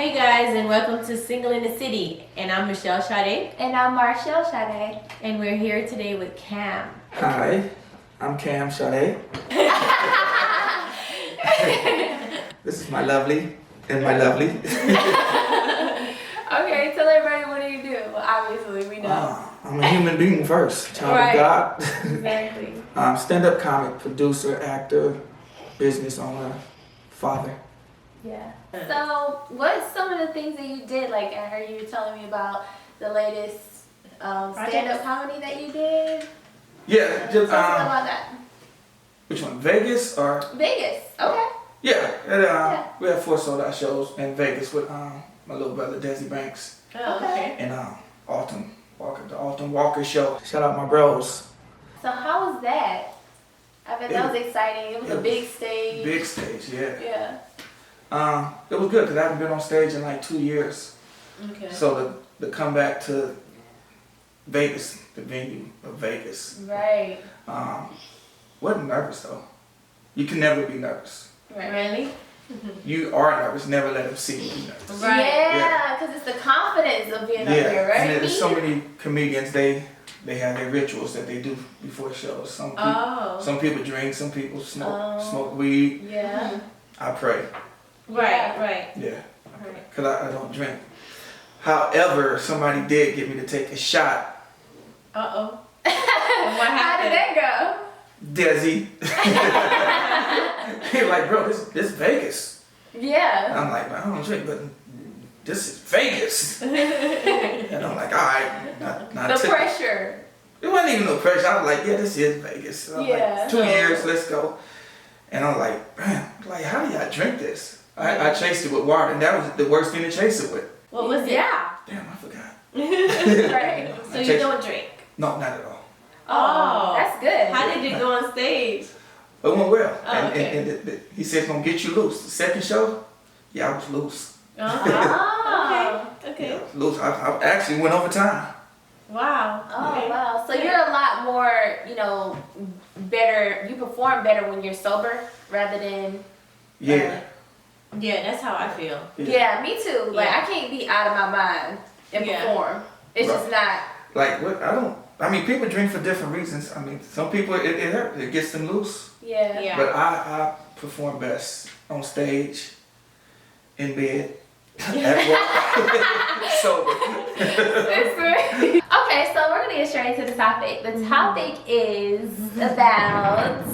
Hey guys, and welcome to Single in the City. And I'm Marchell Sade. And I'm Marchell Sade. And we're here today with Kam. Hi, I'm Kam Sade. This is my lovely and my lovely. Okay, tell everybody what do you do? Well, obviously, we know. I'm a human being first, child Right. of God. Exactly. Stand-up comic, producer, actor, business owner, father. Yeah. So, what's some of the things that you did? Like, I heard you telling me about the latest stand-up comedy that you did. Yeah, just Tell us about that. which one? Vegas or? Vegas. Okay. Yeah, we have 4 sold-out shows in Vegas with my little brother Desi Banks Oh, okay. and Alton Walker, the Alton Walker Show. Shout out my bros. So, how was that? I bet that was exciting. It was a big stage. Big stage, yeah. Yeah. It was good because I haven't been on stage in like 2 years. Okay. So to come back to Vegas, the venue of Vegas, Right. wasn't nervous though. You can never be nervous. Right. Really? You are nervous. Never let them see you be nervous. Right. Yeah, because it's the confidence of being up there, right? and there's so many comedians. They have their rituals that they do before shows. Some people drink. Some people smoke weed. Yeah. I pray. Right. Yeah. Because I don't drink. However, somebody did get me to take a shot. Uh-oh. What How did that go? Desi. He was like, bro, this Vegas. Yeah. I'm like, I don't drink, but this is Vegas. And I'm like, all right, not The pressure. It wasn't even no pressure. I was like, yeah, this is Vegas. So I'm like, 2 years, let's go. And I'm like, man, like, how do y'all drink this? I chased it with water, and that was the worst thing to chase it with. What was it? Yeah. Damn, I forgot. Right. So you don't drink? No, not at all. Oh, that's good. How did it go on stage? It went well. Oh, okay. And he said it's going to get you loose. The second show, yeah, I was loose. Oh. Okay. Yeah, I was loose. I actually went over time. Wow. Oh, Okay. wow. So you're a lot more, better. You perform better when you're sober rather than. Yeah. Yeah, that's how I feel. Yeah, me too. Like, Yeah. I can't be out of my mind and perform. It's just not. Like, I mean, people drink for different reasons. I mean, some people, it hurts. It gets them loose. Yeah. Yeah. But I perform best on stage, in bed, at work, sober. Okay, so we're gonna get straight into the topic. The topic is about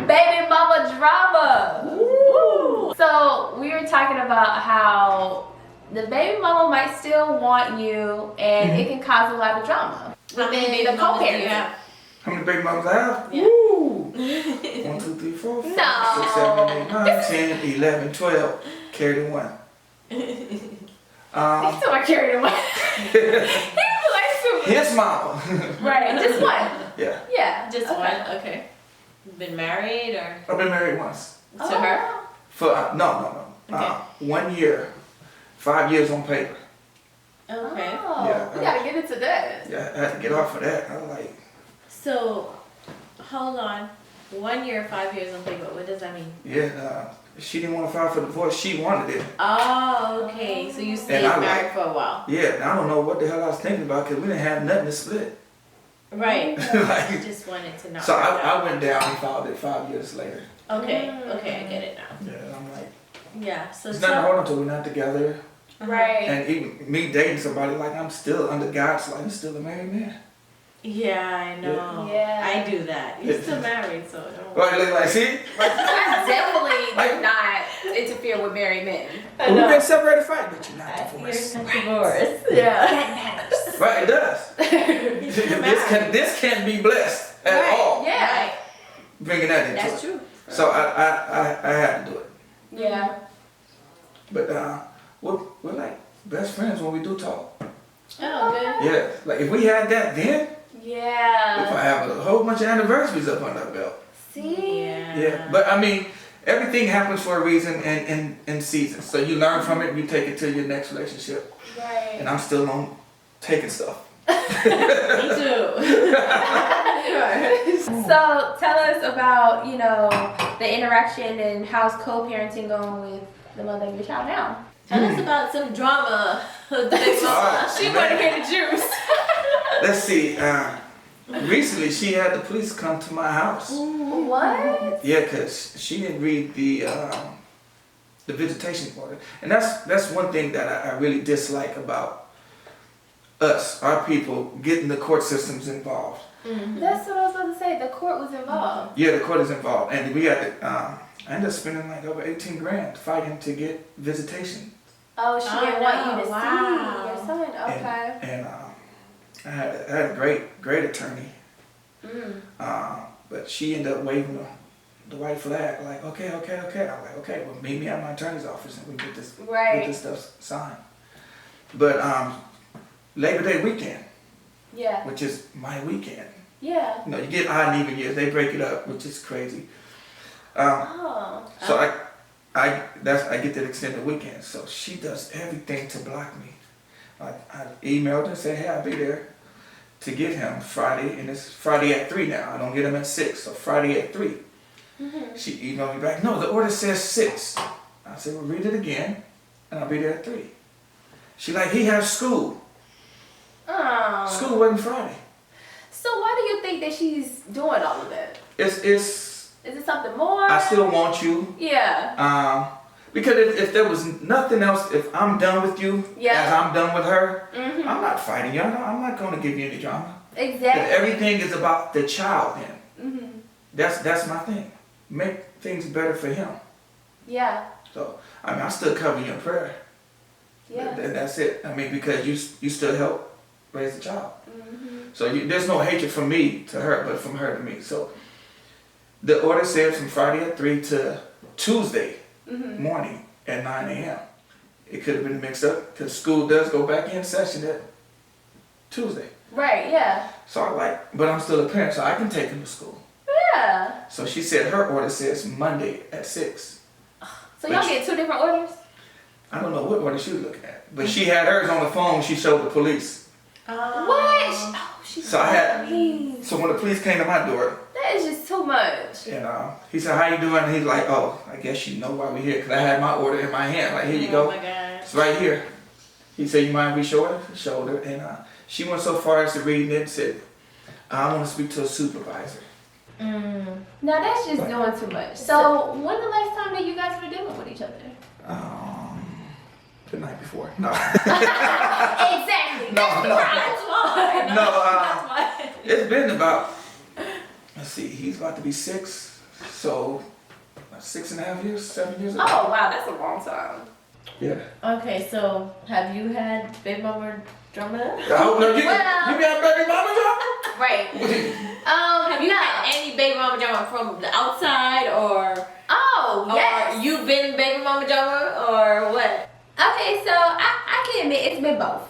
baby mama drama. Woo. So we were talking about how the baby mama might still want you, and it can cause a lot of drama within the co-parent. How many baby mamas I have? Yeah. Woo! 1, 2, 3, 4, 5, No. 6, 7, 8, 9, 10, 11, 12. Carried in one. He's still not carried away. He was like super. His mama. Right, just one. Yeah. Yeah. Just okay. one? Okay. Been married or I've been married once. to her? For, no. Okay. 1 year. 5 years on paper. Okay. Oh, Yeah, we gotta get into that. Yeah, I had to get off of that. I was like, So, hold on. 1 year, 5 years on paper. What does that mean? yeah, she didn't want to file for divorce. She wanted it. Oh, okay. So you stayed I married like- for a while. Yeah, and I don't know what the hell I was thinking about because we didn't have nothing to split. Right. Like, You just wanted to not. so work I out. went down and filed it 5 years later. Okay. Okay, I get it now. Yeah, and I'm like, Yeah. So it's nothing to hold on to. We're not together. Right. And even me dating somebody, like I'm still under God's like I'm still a married man. Yeah, I know. Yeah. I do that. You're still married, so don't. Like, see? I definitely do not interfere with married men. Well, we've been separated 5, but you're not divorced. You're not divorced. Yeah. That matters. Right, it does. This can't be blessed at all. Yeah. Right. Bringing that into That's it. true. So I had to do it. Yeah. But we're like best friends when we do talk. Oh, good. Yeah, like if we had that then, Yeah. if I have a whole bunch of anniversaries up on that belt. See? Yeah, but I mean, everything happens for a reason and in seasons. So you learn from it and you take it to your next relationship. Right. And I'm still on taking stuff. Me too. So tell us about, the interaction and how's co-parenting going with the mother of your child now. Tell us about some drama. With the big mama. She want to get the juice. Let's see. Recently, she had the police come to my house. What? Yeah, because she didn't read the visitation order, and that's one thing that I really dislike about us, our people, getting the court systems involved. Mm-hmm. That's what I was about to say. The court was involved. Yeah, the court is involved, and we had to. I ended up spending like over 18 grand fighting to get visitation. Oh, she didn't want you to see wow. your son. Okay. And I had a great attorney. But she ended up waving the white flag, like, okay. I'm like, okay, well, meet me at my attorney's office and we get this stuff signed. But Labor Day weekend, which is my weekend. Yeah. You know, you get odd and even years, they break it up, which is crazy. So I get that extended weekend. So she does everything to block me. I emailed her and said, hey, I'll be there to get him Friday, and it's Friday at 3 now. I don't get him at 6, so Friday at 3. She emailed me back, no, the order says 6. I said, well, read it again, and I'll be there at 3. She like, he has school. Oh. School wasn't Friday. So why do you think that she's doing all of that? It's. Is it something more? I still want you. Yeah. Because if there was nothing else, if I'm done with you, as I'm done with her, I'm not fighting you. I'm not going to give you any drama. Exactly. Everything is about the child then. That's my thing. Make things better for him. Yeah. So, I mean, I still cover you in prayer. Yeah. That's it. I mean, because you still help raise the child. So there's no hatred from me to her, but from her to me. So the order says from Friday at 3 to Tuesday morning at 9 a.m. It could have been mixed up because school does go back in session at Tuesday. Right, yeah. So but I'm still a parent, so I can take him to school. Yeah. So she said her order says Monday at 6. So y'all get 2 different orders? I don't know what order she was looking at, but she had hers on the phone. She showed the police. What? Oh, she's So so when the police came to my door, that is just too much. and he said, how you doing? And he's like, oh, I guess you know why we're here, because I had my order in my hand. Like, here you go. Oh my God. It's right here. He said, you mind if we show her? Showed her. And she went so far as to reading it and said, I want to speak to a supervisor. Now that's just doing too much. So when the last time that you guys were dealing with each other? The night before. No. Exactly. No. That's why. No, That's why. it's been about, let's see, he's about to be 6, so 6.5 years, 7 years ago. Oh wow, that's a long time. Yeah. Okay, so have you had baby mama drama? Oh, no, you got baby mama drama? Right. Have you had any baby mama drama from the outside or? Oh yes. Or you've been baby mama drama or what? Okay, so I can admit it's been both.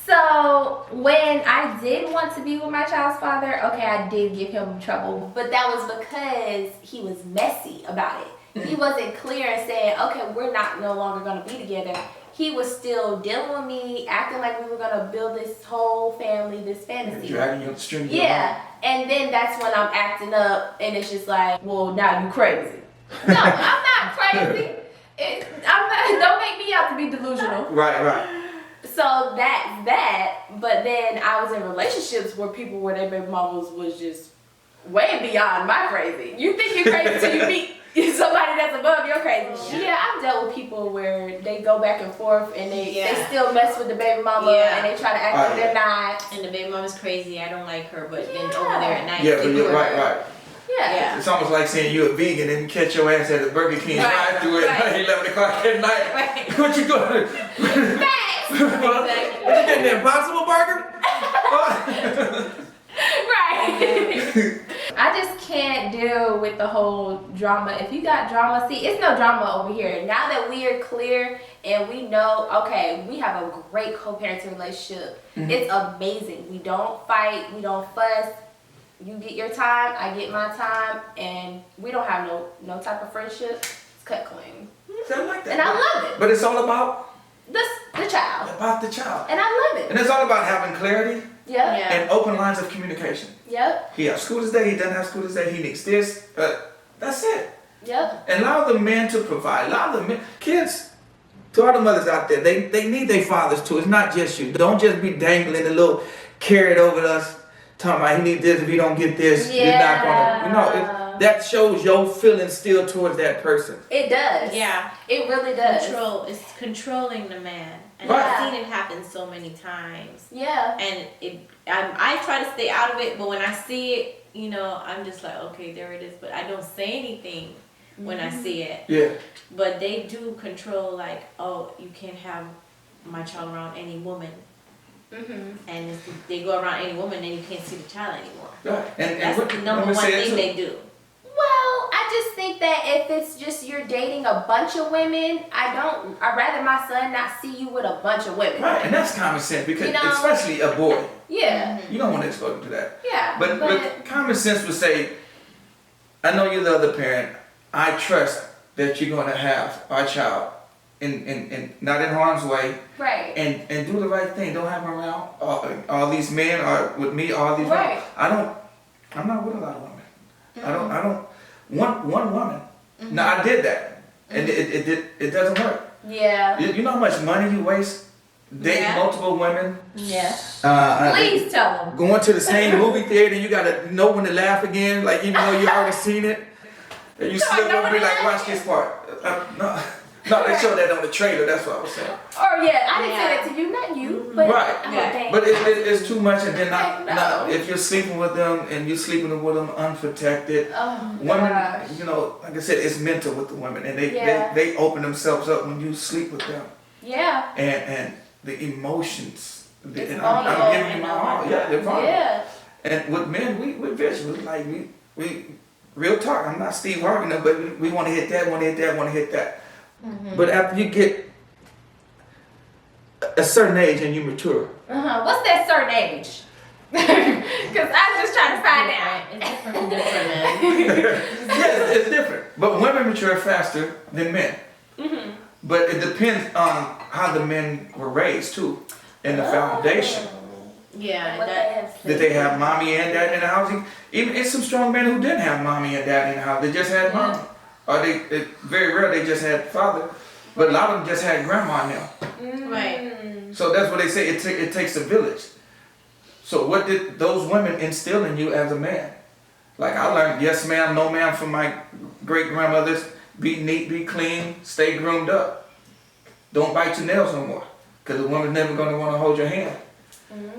So when I did want to be with my child's father, okay, I did give him trouble, but that was because he was messy about it. He wasn't clear and saying, okay, we're no longer going to be together. He was still dealing with me, acting like we were going to build this whole family, this fantasy. Dragging you up the string. Yeah, and then that's when I'm acting up, and it's just like, well, now you crazy. No, I'm not crazy. Don't make me out to be delusional. Right. So that's that. But then I was in relationships where people where their baby mamas was just way beyond my crazy. You think you're crazy till you meet somebody that's above your crazy. Yeah, I've dealt with people where they go back and forth and they still mess with the baby mama and they try to act like they're not. And the baby mama's crazy. I don't like her, but then over there at night. Yeah, but you're right. Yeah. It's almost like saying you're a vegan and you catch your ass at a Burger King drive-thru at 11 o'clock at night. Right. What you doing? Facts. Exactly. What you getting, the Impossible Burger? Right. I just can't deal with the whole drama. If you got drama, see, it's no drama over here. Now that we are clear and we know, okay, we have a great co-parenting relationship. It's amazing. We don't fight. We don't fuss. You get your time, I get my time, and we don't have no type of friendship. It's cut clean. I like that. And I love it. But it's all about The child. About the child. And I love it. And it's all about having clarity Yep. and open lines of communication. Yep. He has school this day, he doesn't have school this day, he needs this. That's it. Yep. And allow the men to provide. Allow the men. Kids, To all the mothers out there, they need their fathers too. It's not just you. Don't just be dangling a little carrot over us, talking about he need this, if he don't get this, you're not gonna, that shows your feeling still towards that person. It does. Yeah. It really does. It's controlling the man. And Right. I've seen it happen so many times. Yeah. And I try to stay out of it, but when I see it, I'm just like, okay, there it is. But I don't say anything when I see it. Yeah. But they do control, like, oh, you can't have my child around any woman. And if they go around any woman, then you can't see the child anymore. Right. And That's the number one thing they do. Well, I just think that if it's just you're dating a bunch of women, I'd rather my son not see you with a bunch of women. Right, and that's common sense because especially a boy. Yeah. You don't want to expose him to that. Yeah. But common sense would say, I know you're the other parent. I trust that you're going to have our child in not in harm's way. Right. And do the right thing. Don't have him around all these men or with me, all these right. women. I'm not with a lot of women. I don't want one woman. Now I did that. And it doesn't work. Yeah. You know how much money you waste dating multiple women? Yeah. Please tell them. Going to the same movie theater, you gotta know when to laugh again, like even though you already seen it. And you slip up and be like, watch this part. No, they showed that on the trailer, that's what I was saying. Or yeah, I didn't say that to you, not you. But right. But it's too much, and then if you're sleeping with them and you're sleeping with them unprotected, women, like I said, it's mental with the women, and they open themselves up when you sleep with them. Yeah. And the emotions, I'm giving you my all. Yeah, they're vulnerable. Yeah. And with men, we're visual. Like we real talk. I'm not Steve Harvey, but we want to hit that, want to hit that, want to hit that. But after you get a certain age and you mature. What's that certain age? Because I'm just trying to find out. It's different for different men. Yeah, it's different. But women mature faster than men. But it depends on how the men were raised too, and the foundation. Yeah. Did they have mommy and dad in the house? Even it's some strong men who didn't have mommy and dad in the house. They just had mom. Or they very rare they just had father, but a lot of them just had grandma now. Right. So that's what they say. It takes a village. So what did those women instill in you as a man? Like I learned yes ma'am, no ma'am from my great grandmothers. Be neat, be clean, stay groomed up. Don't bite your nails no more, because the woman's never gonna want to hold your hand.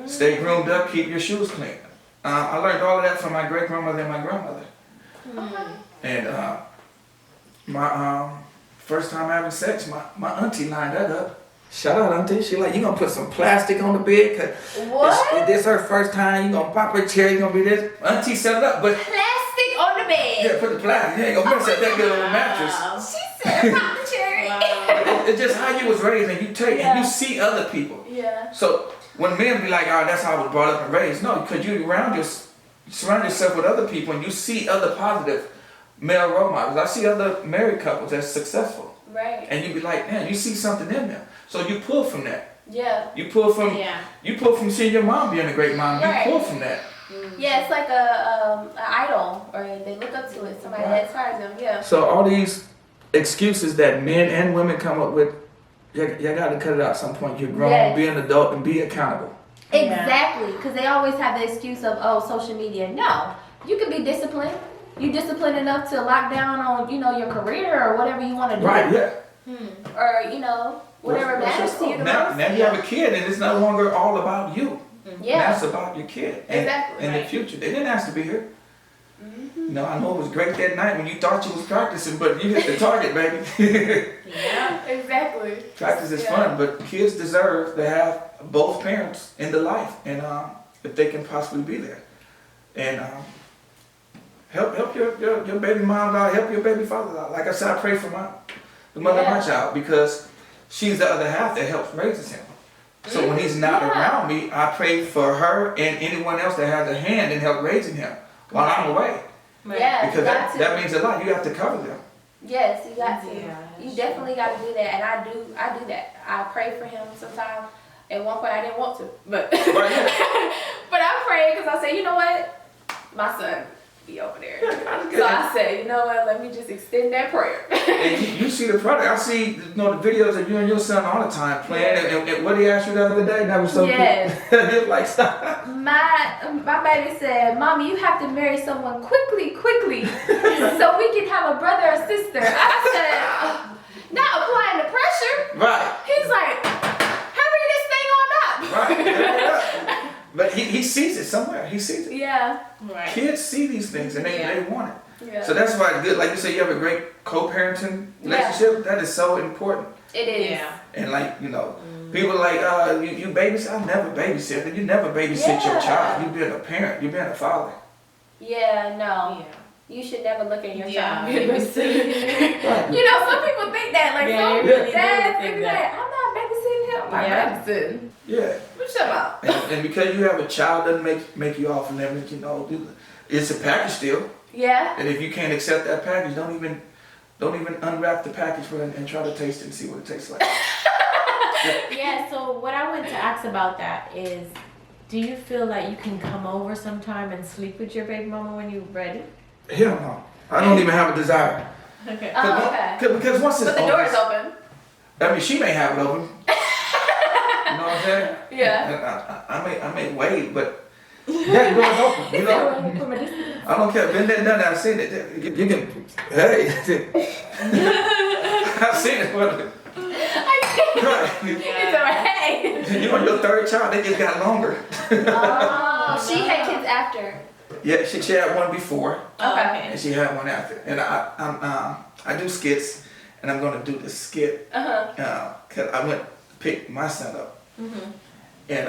Stay groomed up, keep your shoes clean. I learned all of that from my great grandmother and my grandmother. And my first time having sex, my auntie lined that up. Shout out auntie. She like, you gonna put some plastic on the bed? Cause this her first time. You gonna pop her chair, you gonna be this. Auntie set it up, but plastic on the bed. Yeah, put the plastic. You ain't gonna mess up that good on the mattress. She said pop the chair. It's just how you was raised, and you take and you see other people. Yeah. So when men be like, oh, that's how I was brought up and raised. No, because you surround yourself with other people, and you see other positive male role models. I see other married couples that's successful. Right. And you be like, man, you see something in them. So you pull from that. Yeah. You pull from seeing your mom being a great mom. Right. You pull from that. Yeah, it's like an idol, or they look up to it. Somebody that inspires them. Yeah. So all these excuses that men and women come up with, you got to cut it out at some point. You're grown, be an adult, and be accountable. Exactly, because they always have the excuse of, social media. No, you can be disciplined. You disciplined enough to lock down on, your career or whatever you want to do. Right, yeah. Or, whatever matters to you the most. Now you have a kid, and it's no longer all about you. Yeah. Now it's about your kid. And in the future. They didn't ask to be here. I know it was great that night when you thought you was practicing, but you hit the target, baby. Yeah, exactly. Practice is fun, but kids deserve to have both parents in the life, and if they can possibly be there. And help your baby mom out, help your baby father out. Like I said, I pray for the mother of my child, because she's the other half that helps raises him. So when he's not around me, I pray for her and anyone else that has a hand in help raising him while I'm away. Yeah, because that means a lot. You have to cover them. Yes, you got to. You definitely got to do that, and I do that. I pray for him sometimes. At one point, I didn't want to, but but I pray because I say, you know what, my son, be over there. So I said, you know what? Let me just extend that prayer. And you see the product. I see, the videos of you and your son all the time playing. And what he asked you the other day, that was so cool. He was like, stop. My baby said, Mommy, you have to marry someone quickly, so we can have a brother or sister. I said, not applying the pressure. Right. He's like, hurry this thing on up. Right. But he sees it somewhere. He sees it. Yeah. Right. Kids see these things and they want it. Yeah. So that's why it's good. Like you say, you have a great co-parenting relationship. That is so important. It is. Yeah. And like, people like, you babysit. I never babysit. You never babysit your child. You being a parent. You being a father. Yeah, no. Yeah. You should never look at your child. Yeah. Some people think that. Like, some really dads think think that. I'm not babysitting him. I'm babysitting. Yeah. What you talking about? And because you have a child doesn't make you off limits, it's a package deal. Yeah. And if you can't accept that package, don't even unwrap the package and try to taste it and see what it tastes like. Yeah, so what I wanted to ask about that is, do you feel like you can come over sometime and sleep with your baby mama when you're ready? Hell no. I don't even have a desire. Okay. Because once it's But the door is open. I mean, she may have it open. You know what I'm saying? Yeah. And I may wait, but yeah, the door's open. I don't care. Been there, done that. I've seen it. You can, hey. I've seen it. It's alright. You on your third child, they just got longer. Oh, she had kids after. Yeah, she had one before. Okay. And she had one after. And I do skits, and I'm gonna do the skit. Cause I went to pick my son up, and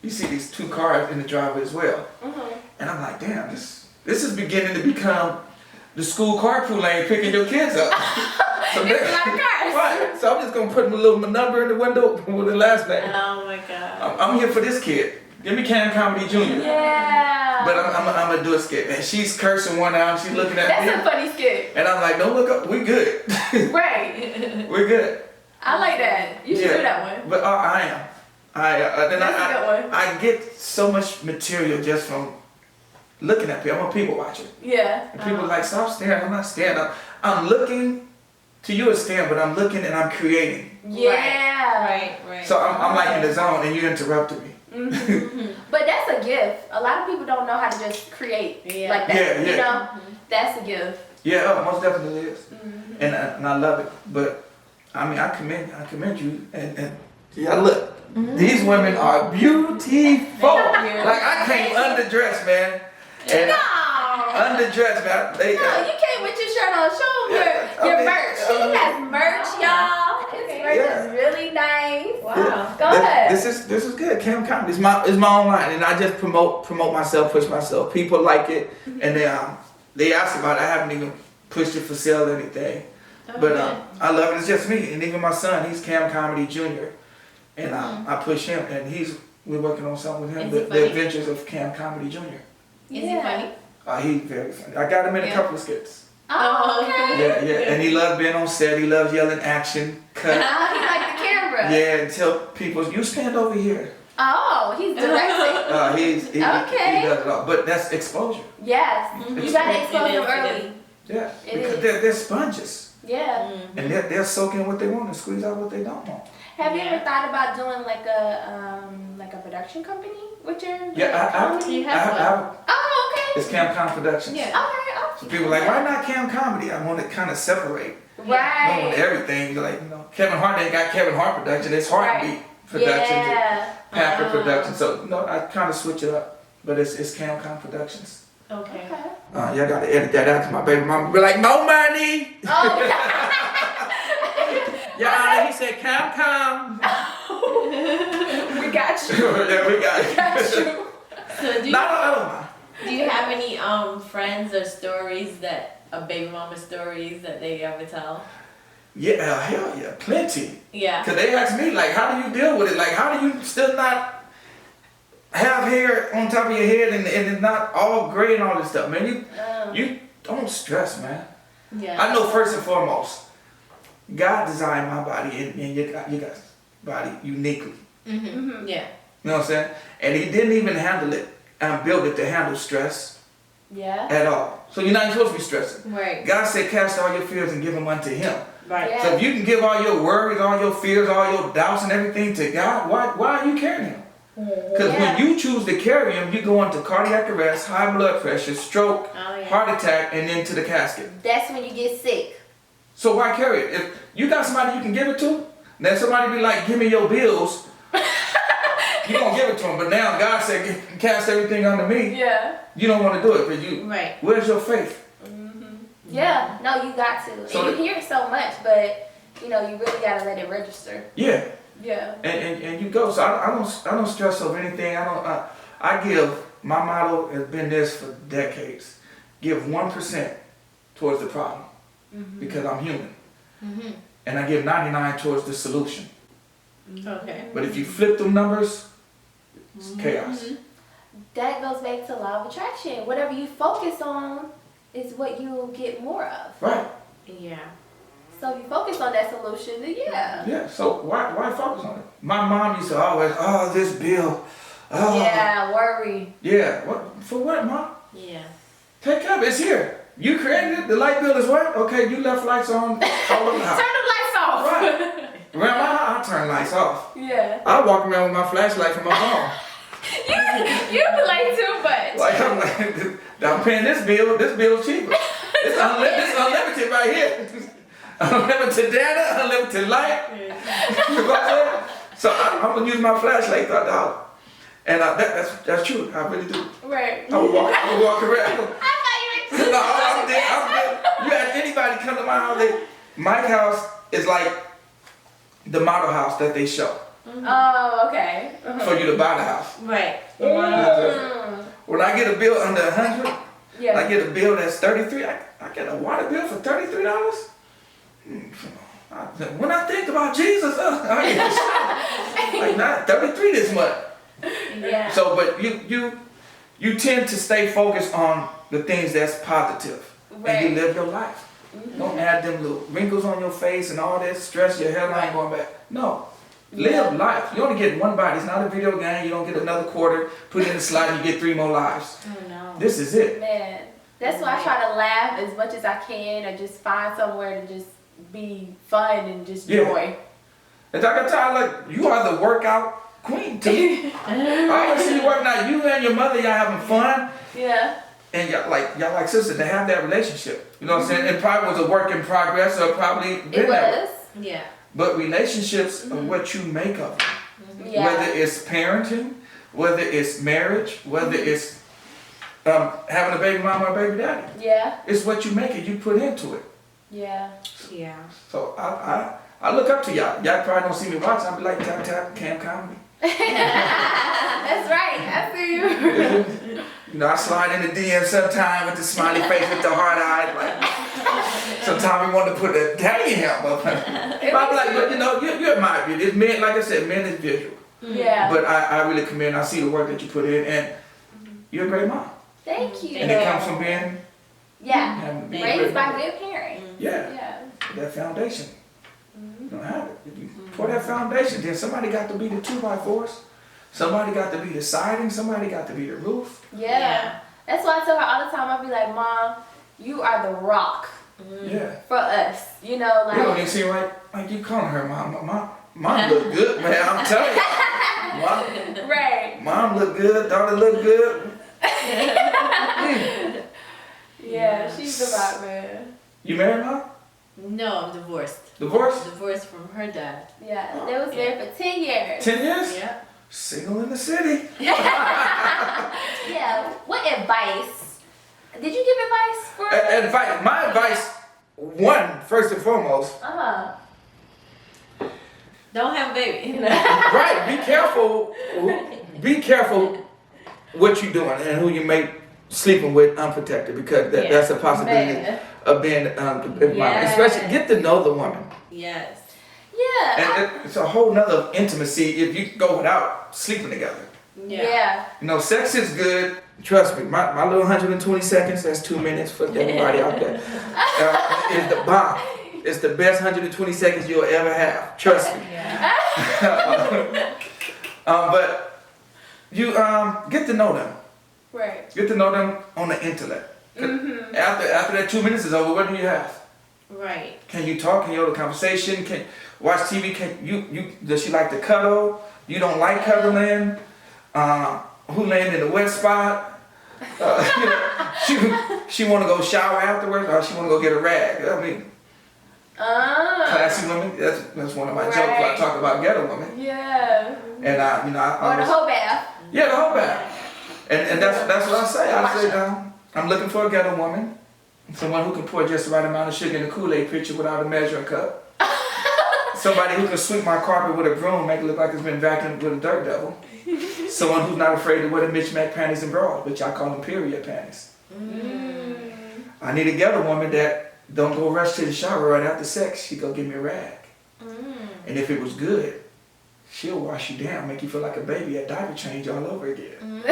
you see these two cars in the driveway as well. And I'm like, damn, this is beginning to become the school carpool lane picking your kids up. So It's a lot of cars. Right. So I'm just gonna put my number in the window with the last name. Oh my God. I'm here for this kid. Give me Kam Komedy Jr. Yeah. But I'm gonna do a skit. And she's cursing one out, and she's looking at me. That's a funny skit. And I'm like, don't look up, we good. Right. We're good. I like that. You should do that one. But I am. That's a good one. I get so much material just from looking at people. I'm a people watcher. Yeah. And people are like, stop staring. I'm not staring. I'm looking. To you it's staring, but I'm looking and I'm creating. Yeah. Right. So I'm like in the zone, and you interrupted me. But that's a gift. A lot of people don't know how to just create like that. Yeah. You know, that's a gift. Yeah, most definitely is. And I love it. But I mean, I commend you. And yeah, look, these women are beautiful. Like I came underdressed, man. And underdressed, man. No, you came with your shirt on. Show them your merch. She has merch, y'all. His merch is really nice. Wow. Go ahead. This is good. Kam Komedy is my own line, and I just promote myself, push myself. People like it, and they ask about it. I haven't even pushed it for sale or anything, but I love it. It's just me, and even my son. He's Kam Komedy Jr. And I push him, and we're working on something with him. The Adventures of Kam Komedy Jr. Is he funny? He's very funny. I got him in a couple of skits. Oh, okay. Yeah. And he loves being on set. He loves yelling action, cut. He like the camera. Yeah, and tell people, you stand over here. Oh, he's directing. He does it all. But that's exposure. Yes. You gotta expose them early. Yeah. Because they're sponges. Yeah. And they'll soak in what they want and squeeze out what they don't want. Have you ever thought about doing like a production company with your I have. Oh, okay. It's Kam Productions. Yeah. Okay. So people are like, why not Kam Komedy? I want to kind of separate. Right. I don't want everything. You're like, Kevin Hart ain't got Kevin Hart Production. It's Heartbeat Productions. Yeah. Pamper Productions. So I kind of switch it up. But it's Kam Productions. Okay. Y'all got to edit that out because my baby mama be like, more money. Oh. Yeah, he said, Kam. We got you. Yeah, we got you. Got you. So I don't mind. do you have any friends or stories baby mama stories that they ever tell? Yeah, hell yeah, plenty. Yeah. Cause they ask me like, how do you deal with it? Like, how do you still not have hair on top of your head and it's not all gray and all this stuff, man? You don't stress, man. Yeah. I know first and foremost, God designed my body and you got body uniquely. Yeah. You know what I'm saying? And He didn't even handle it and build it to handle stress, Yeah. at all. So you're not even supposed to be stressing. Right. God said, cast all your fears and give them unto Him. Right. Yeah. So if you can give all your worries, all your fears, all your doubts and everything to God, why are you carrying Him? Because when you choose to carry Him, you go into cardiac arrest, high blood pressure, stroke, heart attack, and then to the casket. That's when you get sick. So why carry it? If you got somebody you can give it to, then somebody be like, give me your bills. You don't give it to them. But now God said, cast everything under me. Yeah. You don't want to do it. But you, Right. Where's your faith? Yeah. No, you got to. So and you hear it so much, but you know, you really gotta let it register. Yeah. Yeah. And you go. So I don't stress over anything. I give, my motto has been this for decades. Give 1% towards the problem. Because I'm human. And I give 99 towards the solution. Okay. But if you flip them numbers, it's chaos. That goes back to law of attraction. Whatever you focus on is what you'll get more of. Right. Yeah. So if you focus on that solution, then yeah. Yeah. So why focus on it? My mom used to always, this bill. Oh. Yeah, worry. Yeah. What for? What, Mom? Yeah. Take care of it. It's here. You created it. The light bill is what? Okay. You left lights on all over the house. Turn the lights off. Right. Around my house, I turn lights off. Yeah. I walk around with my flashlight from my phone. You play too much. Like I'm paying this bill. This bill's cheaper. It's unlimited right here. Unlimited data, unlimited light. You know what I'm saying? So I'm gonna use my flashlight throughout the house, and that's true. I really do. Right. I would walk around. I thought you were No, I'm dead. You ask anybody come to my house, my house is like the model house that they show. Oh, okay. For you to buy the house. Right. When I get a bill under 100, Yeah. I get a bill that's 33. I get a water bill for $33. When I think about Jesus, I get like not 33 this month. Yeah. So, but you tend to stay focused on the things that's positive, and you live your life. Don't add them little wrinkles on your face and all that stress. Your hairline going back. No. Live life. You only get one body. It's not a video game. You don't get another quarter, put it in the slide, and you get 3 more lives. Oh no. This is it. Man, that's why I try to laugh as much as I can, or just find somewhere to just be fun and just joy. And I can tell, like, you are the workout queen to me. I always see you working out. You and your mother, y'all having fun. Yeah. And y'all like sisters to have that relationship. You know what I'm saying? It probably was a work in progress, or probably been It that way. was. Yeah. But relationships are what you make of them. Yeah. Whether it's parenting, whether it's marriage, whether it's having a baby mama or a baby daddy. Yeah. It's what you make it, you put into it. Yeah. Yeah. So I look up to y'all. Y'all probably don't see me watch. I'll be like, tap, tap, Kam Komedy. That's right. I see you. You know, I slide in the DM sometime with the smiley face with the hard eye. Like, sometimes we want to put a daddy help up. But I'm like, but you know, you admire me. It's men, like I said, men is visual. Yeah. But I really commend, I see the work that you put in, and you're a great mom. Thank you. And it comes from being, Yeah. being Raised great by mom. good parents. Yeah, Yeah. that foundation. You don't have it. If you pour that foundation, then somebody got to be the 2x4s. Somebody got to be the siding. Somebody got to be the roof. Yeah. That's why I tell her all the time. I'll be like, Mom, you are the rock Yeah. for us. You know, like. You don't even seem like you calling her mom. Mom look good, man. I'm telling you. Right. Mom look good. Daughter look good. Yeah, she's the rock, man. You married, Mom? No, I'm divorced. Divorced? Divorced from her dad. Yeah, they was married for 10 years. 10 years? Yeah. Single in the city. Yeah. What advice? Did you give advice for? Advice. My advice, first and foremost, Don't have a baby. right, be careful. Be careful what you're doing and who you may sleeping with unprotected, because that's a possibility Man. of being especially get to know the woman. Yes. Yeah. And it's a whole nother intimacy if you go without sleeping together. Yeah. You know, sex is good. Trust me, my little 120 seconds, that's 2 minutes for everybody out there, is the bomb. It's the best 120 seconds you'll ever have. Trust me. Yeah. But you get to know them. Right. Get to know them on the intellect. After that 2 minutes is over, what do you have? Right. Can you talk? Can you hold a conversation? Can watch TV? Can you does she like to cuddle? You don't like cuddling? Who laying in the wet spot? She want to go shower afterwards, or she want to go get a rag. I mean, classy women. That's one of my jokes. I talk about ghetto women. Yeah. And or the whole bath. Yeah, the whole bath. And that's what I say. I say I'm looking for a ghetto woman. Someone who can pour just the right amount of sugar in a Kool-Aid pitcher without a measuring cup. Somebody who can sweep my carpet with a broom, make it look like it's been vacuumed with a dirt devil. Someone who's not afraid to wear the mismatched panties and bras, which I call them period panties. I need a ghetto woman that don't go rush to the shower right after sex. She go give me a rag. And if it was good, she'll wash you down, make you feel like a baby at diaper change all over again.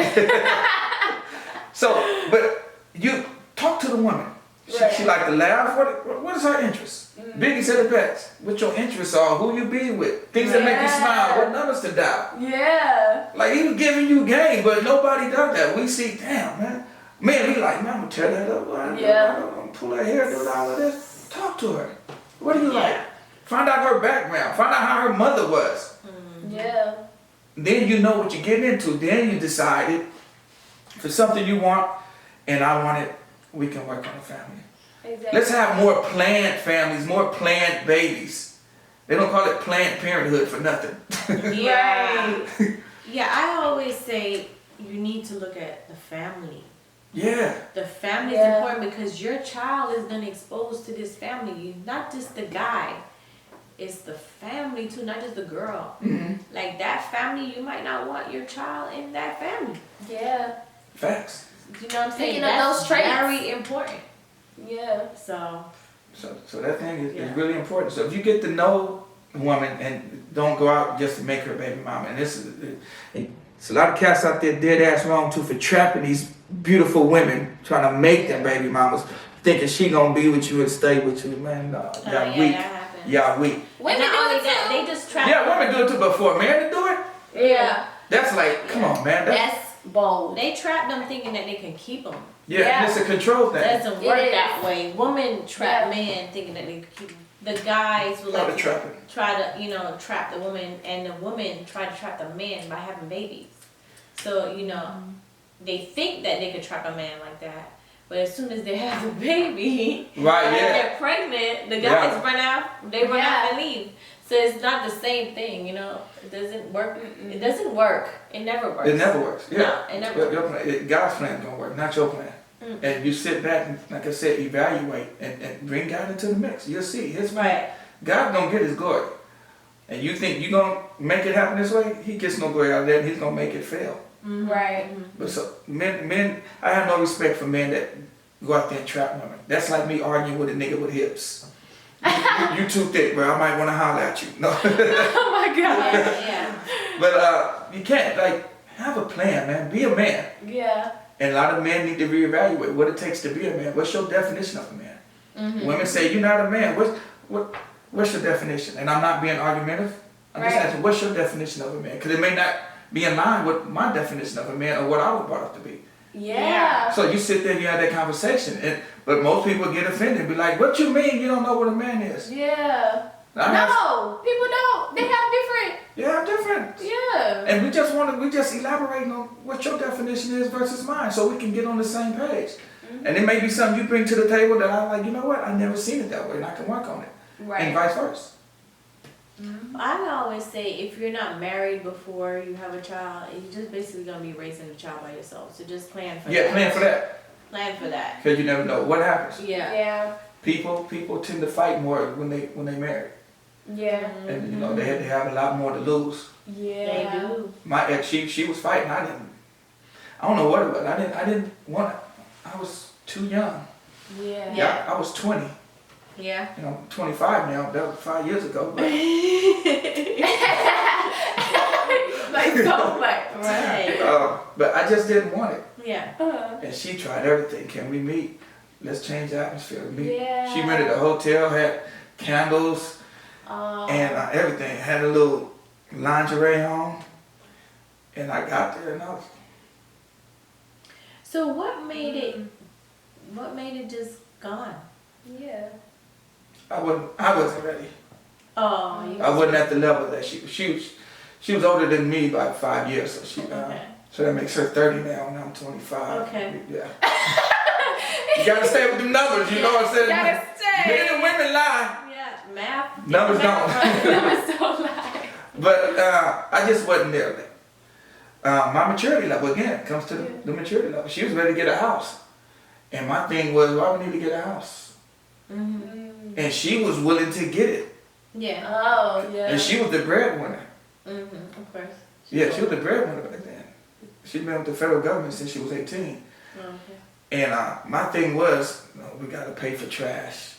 So, but you talk to the woman. She like to laugh. What is her interest? Biggie said it best. What your interests are, who you be with, things that make you smile, what numbers to dial. Yeah. Like he was giving you game, but nobody does that. We see, damn man, we like, man, I'm gonna tear that up. I'm gonna pull her hair, do all of this. Talk to her. What do you like? Find out her background. Find out how her mother was. Yeah. Then you know what you're getting into. Then you decided for something you want, and I want it. We can work on a family. Exactly. Let's have more planned families, more planned babies. They don't call it Planned Parenthood for nothing. Yeah. Yeah, I always say you need to look at the family. Yeah. The family is important because your child is going to expose to this family. Not just the guy. It's the family too, not just the girl. Like that family, you might not want your child in that family. Yeah. Facts. You know what I'm saying? Picking up That's those traits. very important. Yeah. So that thing is really important. So if you get to know a woman and don't go out just to make her baby mama, and it's a lot of cats out there dead ass wrong too for trapping these beautiful women, trying to make them baby mamas, thinking she gonna be with you and stay with you, man. Y'all weak. Y'all weak. Women not do only it that, too. they just trap. Yeah, women do it too, but for a man to do it, Yeah. that's like, come on, man. That's bold. They trap them thinking that they can keep them. Yeah, it's a control thing. It doesn't work It that is. way. Women trap men thinking that they can keep them. The guys will like try to, trap the woman, and the women try to trap the man by having babies. So, they think that they could trap a man like that. But as soon as they have the baby, they're pregnant, the guys run out, they run out and leave. So it's not the same thing, It doesn't work. It doesn't work. It never works. It never works. Yeah. No, it never works. Your plan, God's plan is gonna work, not your plan. And you sit back and, like I said, evaluate and bring God into the mix. You'll see His plan. God gonna get His glory. And you think you gonna make it happen this way? He gets no glory out of that, and He's gonna make it fail. Right. But so men, I have no respect for men that go out there and trap women. That's like me arguing with a nigga with hips. You too thick, bro. I might want to holler at you. No. Oh my God. Yeah. But you can't have a plan, man. Be a man. Yeah. And a lot of men need to reevaluate what it takes to be a man. What's your definition of a man? Women say you're not a man. What's your definition? And I'm not being argumentative. I'm just asking, what's your definition of a man? Because it may not be in line with my definition of a man or what I was brought up to be. Yeah. So you sit there and you have that conversation, but most people get offended and be like, what you mean you don't know what a man is? Yeah. No, people don't. They have different. Yeah, different. Yeah. And we just elaborating on what your definition is versus mine so we can get on the same page. And it may be something you bring to the table that I'm like, you know what, I never seen it that way and I can work on it. Right. And vice versa. I always say if you're not married before you have a child, you're just basically going to be raising a child by yourself. So just plan for that. Yeah, plan for that. Plan for that. Because you never know what happens. Yeah. People tend to fight more when they marry. Yeah. And they had to have a lot more to lose. Yeah. They do. My ex, she was fighting. I don't know what it was. I didn't want it. I was too young. Yeah. I was 20. Yeah. I'm 25 now. That was 5 years ago. But Like so much. Right. but I just didn't want it. Yeah. And she tried everything. Can we meet? Let's change the atmosphere. Meet. Yeah. She rented a hotel, had candles and everything. Had a little lingerie on. And I got there and I was... So what made it just gone? Yeah. I wasn't ready. Oh, you I wasn't at the level that she was older than me by 5 years, so so that makes her 30 now, and I'm 25. Okay. Yeah. You gotta stay with them numbers, you know what I'm saying? Gotta stay. Men and women lie. Yeah, math. Numbers don't. Numbers don't lie. But I just wasn't there. My maturity level, again, comes to the maturity level. She was ready to get a house. And my thing was, why we need to get a house? Mm-hmm. And she was willing to get it. Yeah. Oh, yeah. And she was the breadwinner. Mm-hmm. Of course. She was the breadwinner back then. She'd been with the federal government since she was 18. Okay. And my thing was, we got to pay for trash.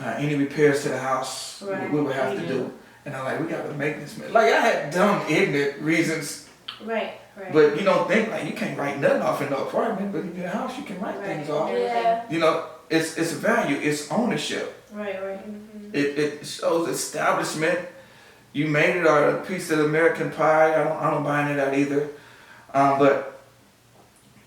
Any repairs to the house, we would have to do. And I'm like, we got to make this. Like, I had dumb, ignorant reasons. Right. But you don't think, like, you can't write nothing off in no apartment, but in your house, you can write things off. Yeah. You know, it's value, it's ownership. Right. Mm-hmm. It shows establishment. You made it, or a piece of American pie. I don't buy into that either. But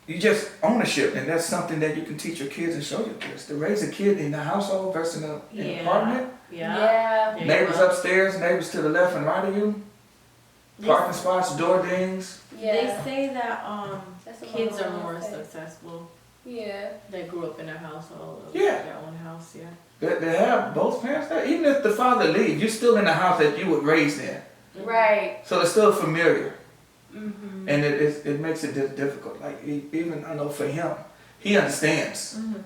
you just ownership, and that's something that you can teach your kids and show your kids. To raise a kid in the household versus in an apartment. Yeah. Neighbors upstairs, neighbors to the left and right of you. Parking spots, door dings. Yeah. They say that That's what kids my are mom more said. successful. Yeah. They grew up in their household. Yeah. Their own house. Yeah. They have both parents there. Even if the father leaves, you're still in the house that you were raised in. Right. So it's still familiar. Mm-hmm. And it makes it difficult. Like, even, I know for him, he understands. Mm-hmm.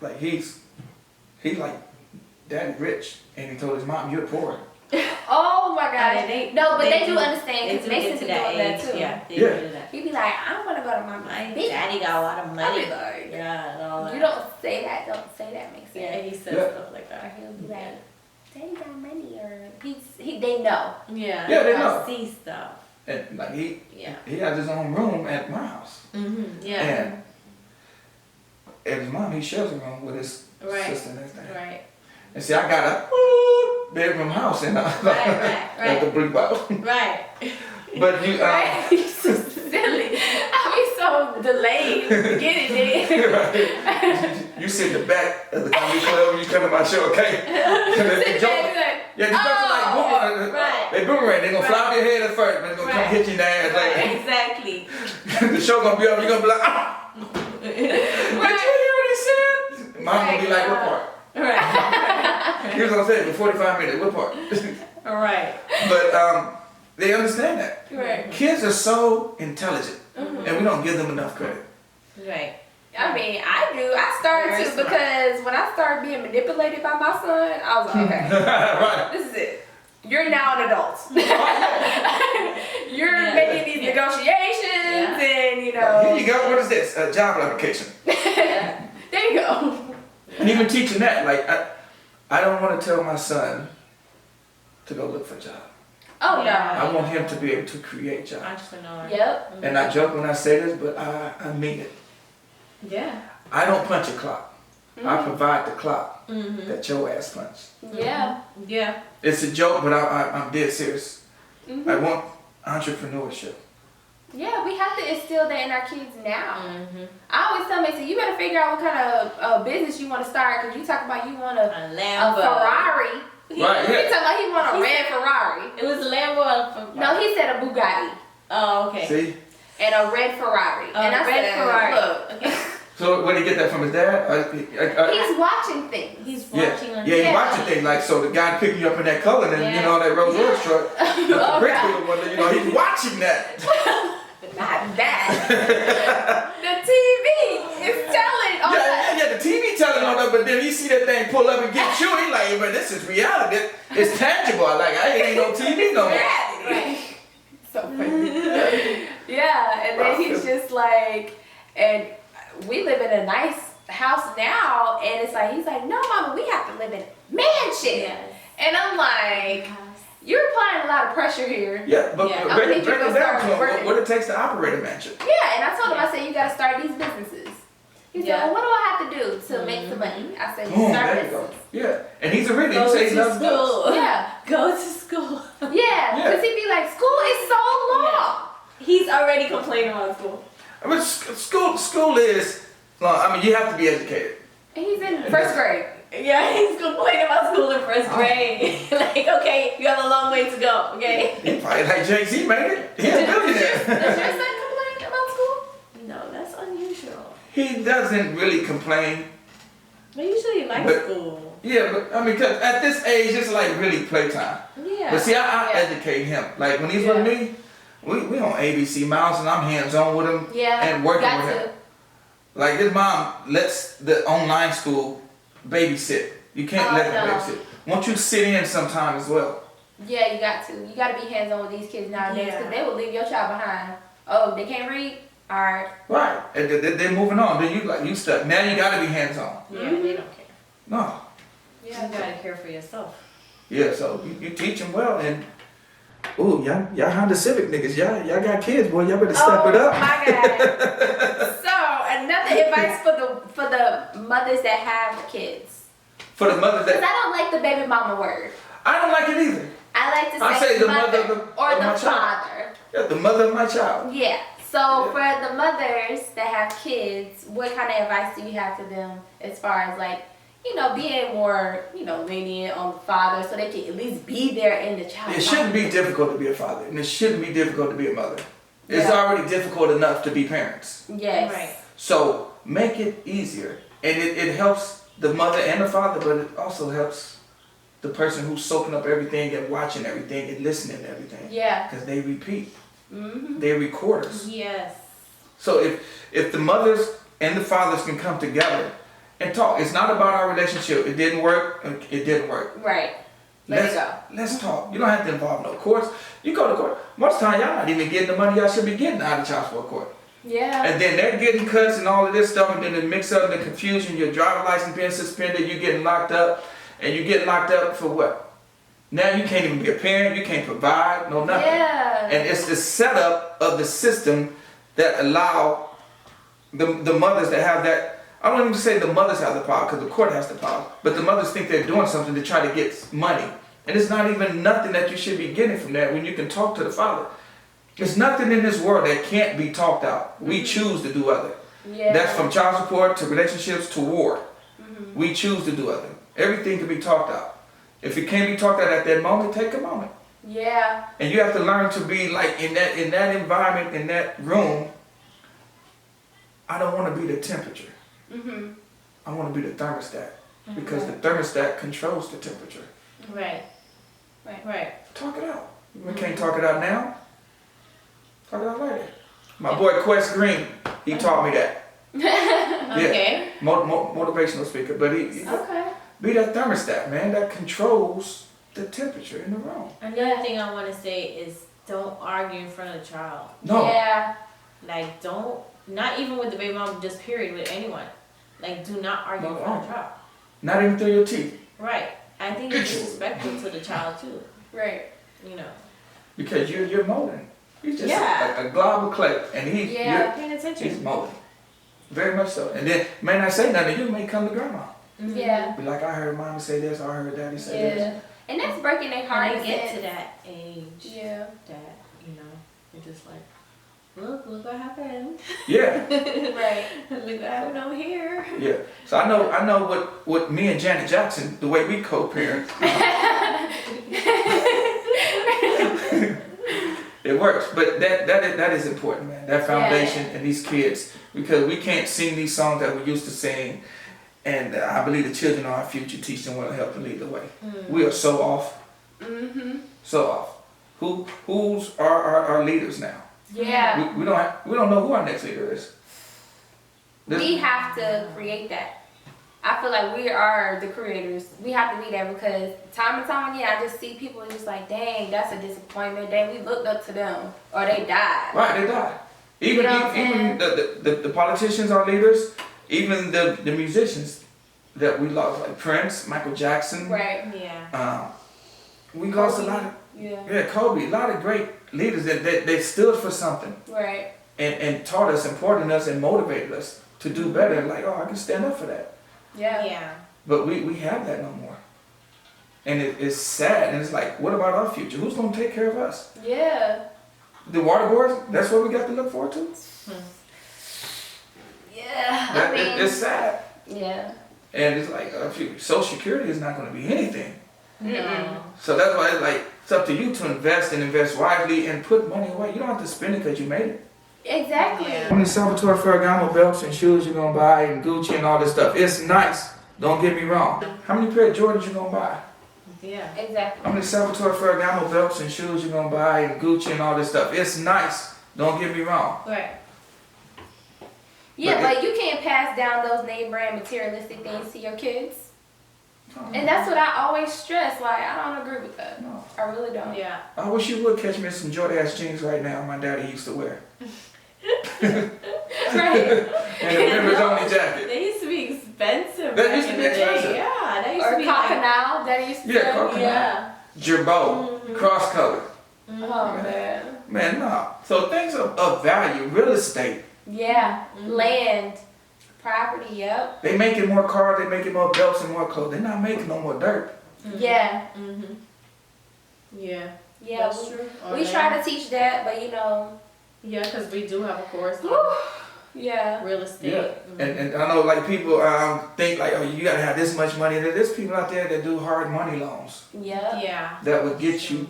Like, he's like, Daddy rich. And he told his mom, you're poor. Oh my God. But they do do understand because Mason be doing that too. Yeah, they Yeah. do that. He be like, I want to go to my My big daddy got a lot of I money. be like, Yeah, and all that. you don't say that, Mason. Yeah, he says Yeah. stuff like Or that. he'll be like, Daddy got money, or they know. Yeah. Yeah, they I know. see stuff. And like, Yeah. he has his own room at my house. Mm-hmm. Yeah. And his mom, he shares a room with his Right. sister and everything. Right. And see, I got a bedroom house in Right. at the brick bottle. Right. But you, Right? He's so silly. I be so delayed to get it there. right. You sit in the back of the comedy club when you come to my show, okay? Sit back, like, Yeah, these jokes are like boomerang. right. They boomerang. They're gonna fly off your head at first, but they're gonna come hit you in the ass Right. later. Exactly. The show gonna be up, you're gonna be like, ah! Did you hear what he said? Mom gonna be like, what part? Right. Here's what I'm saying, for 45 minutes, what part? Right. But they understand that. Right. Kids are so intelligent, and we don't give them enough credit. Right. I mean, I do. I started Very to smart. because when I started being manipulated by my son, I was like, okay, Right. this is it. You're now an adult. You're Yeah. making these negotiations, and you Here know. you go, what is this? A job application. Yeah. There you go. And even teaching that, like, I don't want to tell my son to go look for a job. Oh Yeah. I want him to be able to create jobs. Entrepreneur. no. Yep. And I joke when I say this, but I mean it. Yeah. I don't punch a clock. I provide the clock Mm-hmm. that your ass punch. Yeah. Yeah. It's a joke, but I'm dead serious. Mhm. I want entrepreneurship. Yeah, we have to instill that in our kids now. Mm-hmm. I always tell Mason, you better figure out what kind of business you want to start, because you talk about you want a A Lambo. Ferrari. Right, He yeah. talking about he want a red Ferrari. It was a Lambo. From, No, he said a Bugatti Oh, okay. See? and a red Ferrari. And I red said, Ferrari. look, Okay. So where did he get that from? His dad? he's watching things. He's Yeah, watching on. yeah, he Yeah. watching things like, so the guy picking you up in that color and you Yeah. know that Rolls Royce truck, with the Oh, brick God. with the one, you know, he's watching that. Not that. The TV is telling all that. Yeah, the TV telling on that, but then you see that thing pull up and get you, he like, but this is reality. It's tangible. Like, I ain't no TV no more. Right. So funny. Yeah, and then he's just like, and we live in a nice house now, and it's like, he's like, no, mama, we have to live in a mansion. Yes. And I'm like, you're applying a lot of pressure here. Yeah, but Yeah. break I need it you to down start to him, working. what it takes to operate a mansion. Yeah, and I told him, I said, you gotta start these businesses. He said, Yeah. well, what do I have to do to make some money? I said, Boom, start there you go. business. Yeah, and he's a reader. Go He say he to loves books. school. Yeah. Go to school. Yeah, because he'd be like, school is so long. He's already complaining about school. I mean, school is, I mean, you have to be educated. He's in first grade. Yeah, he's complaining about school in first grade. Like, okay, you have a long way to go, okay? He probably like Jay-Z made it. He's a billionaire. Does your son complain about school? No, that's unusual. He doesn't really complain. But usually he likes school. Yeah, but I mean, 'cause at this age, it's like really playtime. Yeah. But see, I educate him. Like when he's with me, we on ABC Miles and I'm hands-on with him and working with him. Like his mom lets the online school babysit. You can't let them babysit. Won't you sit in sometime as well? Yeah, you got to. You got to be hands-on with these kids nowadays because they will leave your child behind. Oh, they can't read? All right. Right. And they're moving on. Then you stuck. Now you got to be hands-on. Yeah, they don't care. No. Yeah, you got to care for yourself. Yeah, so you teach them well and ooh, y'all Honda Civic niggas, y'all got kids, boy, y'all better step it up. Oh my God. So another advice for the mothers that have kids. For the mothers that Because I don't like the baby mama word. I don't like it either. I like to I say say the mother mother or of the my child. father. Yeah, the mother of my child. Yeah. So for the mothers that have kids, what kind of advice do you have to them as far as like, you know, being more, you know, lenient on the father so they can at least be there in the child's It shouldn't be difficult to be a father, and it shouldn't be difficult to be a mother. It's already difficult enough to be parents. Yes. Right. So make it easier. And it helps the mother and the father, but it also helps the person who's soaking up everything and watching everything and listening to everything. Yeah. Because they repeat. Mm-hmm. They're recorders. Yes. So if the mothers and the fathers can come together and talk, it's not about our relationship. It didn't work. It didn't work. Right. Let's talk. You don't have to involve no courts. You go to court. Most of the time, y'all not even getting the money y'all should be getting out of child support court. Yeah. And then they're getting cuts and all of this stuff, and then the mix up, the confusion, your driver's license being suspended, you getting locked up, and you get locked up for what? Now you can't even be a parent, you can't provide, no nothing. Yeah. And it's the setup of the system that allow the mothers that have that. I don't even say the mothers have the power because the court has the power, but the mothers think they're doing something to try to get money. And it's not even nothing that you should be getting from that when you can talk to the father. There's nothing in this world that can't be talked out. We choose to do other. Yeah. That's from child support to relationships to war. Mm-hmm. We choose to do other. Everything can be talked out. If it can't be talked out at that moment, take a moment. Yeah. And you have to learn to be like in that environment, in that room. I don't want to be the temperature. Mm-hmm. I want to be the thermostat because the thermostat controls the temperature. Right. Right. Talk it out. We can't talk it out now. Talk it out later. My boy Quest Green, he taught me that. Okay. Yeah. Motivational speaker, but he Okay. be that thermostat, man, that controls the temperature in the room. Another thing I want to say is don't argue in front of the child. No. Yeah. Like don't, not even with the baby mom, just period, with anyone. Like do not argue in front of the child. Not even through your teeth. Right. I think it's disrespectful to the child too. Right. You know. Because you're molding. He's just Yeah. a glob of clay, and he's Paying attention. he's molding. Very much so. And then may not say nothing, you may come to grandma. Mm-hmm. Yeah. Be like, I heard mommy say this, I heard daddy say Yeah. this. And that's breaking their When heart. they get to that age, Yeah. that, you know, they're just like, look what happened. Yeah. Right. Look what happened over here. Yeah. So I know what me and Janet Jackson, the way we co-parent. It works, but that is important, man. That foundation and these kids, because we can't sing these songs that we used to sing, and I believe the children are our future. Teach them well, help them lead the way. We are so off, so off. Who's our leaders now? Yeah. We don't know who our next leader is. We have to create that. I feel like we are the creators. We have to be there because time and time again, I just see people just like, dang, that's a disappointment. Dang, we looked up to them or they died. Right, they died. Even You know what I'm even the politicians are leaders. Even the musicians that we lost, like Prince, Michael Jackson. Right. Yeah. We lost a lot of Kobe, a lot of great leaders that they stood for something. Right. And taught us, important us, and motivated us to do better. Like, oh, I can stand up for that. Yeah. But we have that no more. And it's sad. And it's like, what about our future? Who's going to take care of us? Yeah. The water boards, that's what we got to look forward to? It's sad. Yeah. And it's like, Social Security is not going to be anything. No. So that's why it's up to you to invest and invest wisely and put money away. You don't have to spend it because you made it. Exactly. Yeah. How many Salvatore Ferragamo belts and shoes you going to buy and Gucci and all this stuff? It's nice. Don't get me wrong. How many pair of Jordans you going to buy? Yeah. Exactly. How many Salvatore Ferragamo belts and shoes you going to buy and Gucci and all this stuff? It's nice. Don't get me wrong. Right. Yeah, but you can't pass down those name brand materialistic things to your kids. And that's what I always stress. Like, I don't agree with that. No. I really don't. Yeah. I wish you would catch me in some Jordache jeans right now my daddy used to wear. Right. And a members only jacket. They used to be expensive. That back used to in be the day. expensive. Yeah, that used Or to be Coconut, that used to Yeah, Coconut. Yeah. Girbaud, cross color. Oh, man. Man, no. So things of value, real estate. Yeah. Land. Property, yep. They making more cars, they making more belts and more clothes. They're not making no more dirt. Yeah. Mhm. Yeah. Yeah. That's true. We try to teach that, but you know. Yeah, because we do have a course on Yeah. real estate. Yeah. And I know like people think like, oh, you gotta have this much money. There's people out there that do hard money loans Yeah. Yeah. that would get you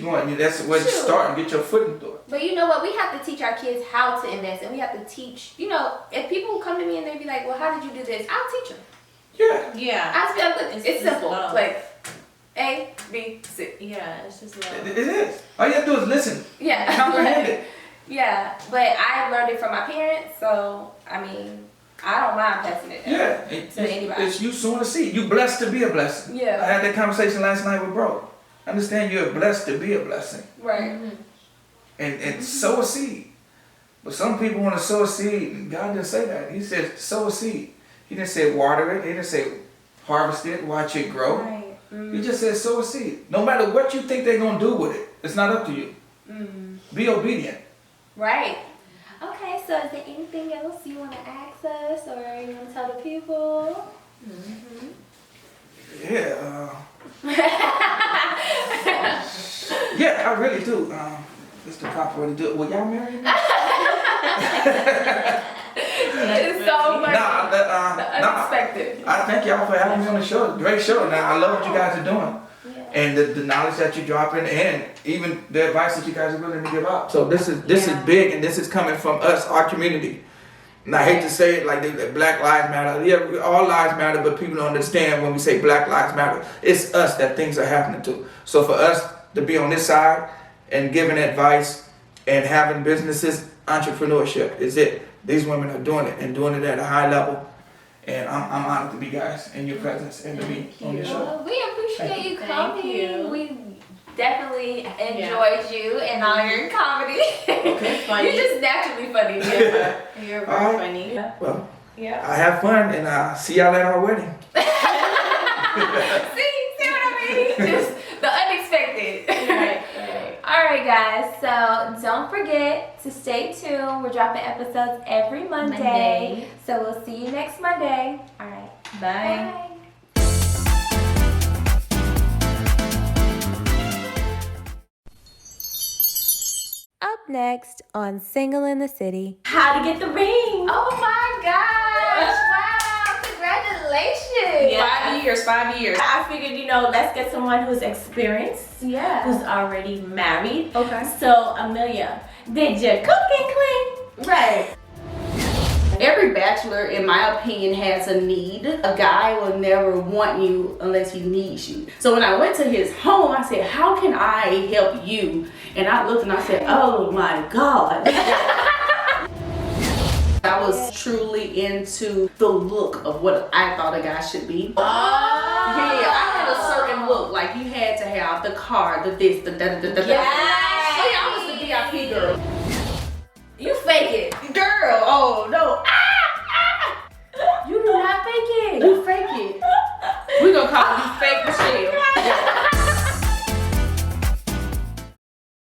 going. That's where you start and get your foot in the door. But you know what? We have to teach our kids how to invest, and we have to teach. You know, if people come to me and they be like, "Well, how did you do this?" I'll teach them. Yeah. Yeah. I just be like, it's simple. love. Like A, B, C. Yeah, it's just love. It is. All you have to do is listen. Yeah. Comprehend it. Yeah, but I learned it from my parents, so I mean, I don't mind passing it down. Yeah. To anybody. It's you sowing a seed. You blessed to be a blessing. Yeah. I had that conversation last night with bro. Understand you're blessed to be a blessing. Right. And sow a seed. But some people want to sow a seed, and God didn't say that. He said sow a seed. He didn't say water it. He didn't say harvest it, watch it grow. Right. He just said sow a seed. No matter what you think they're going to do with it, it's not up to you. Be obedient. Right. Okay, so is there anything else you want to ask us or you want to tell the people? Yeah. Yeah, I really do. It's the proper way to do it. Will y'all marry me? It's so much unexpected. I thank y'all for having me on the show. Great show. Now I love what you guys are doing. Yeah. And the knowledge that you're dropping and even the advice that you guys are willing to give out. So this is big, and this is coming from us, our community. And I hate to say it like Black Lives Matter. Yeah, all lives matter, but people don't understand when we say Black Lives Matter. It's us that things are happening to. So for us to be on this side and giving advice and having businesses, entrepreneurship is it. These women are doing it and doing it at a high level. And I'm honored to be guys in your presence and to be on your show. Well, we appreciate you coming. Thank you. We definitely enjoyed you and all your comedy. Okay. Funny. You're just naturally funny. Yeah. You're very All right. funny. Well, Yeah. I have fun and I'll see y'all at our wedding. See what I mean? Just the unexpected. Right. All right, guys. So don't forget to stay tuned. We're dropping episodes every Monday. So we'll see you next Monday. All right. Bye. Up next on Single in the City. How to get the ring? Oh my gosh! Wow! Congratulations! Yeah. 5 years. I figured, let's get someone who's experienced, Yeah. who's already married. Okay. So, Amelia, did you cook and clean? Right. Every bachelor, in my opinion, has a need. A guy will never want you unless he needs you. So when I went to his home, I said, how can I help you? And I looked and I said, oh my God. I was truly into the look of what I thought a guy should be. Oh. Yeah, I had a certain look. Like you had to have the car, the this, the da-da-da-da-da. Yes. So yeah, I was the VIP girl. You fake it. Girl, oh no.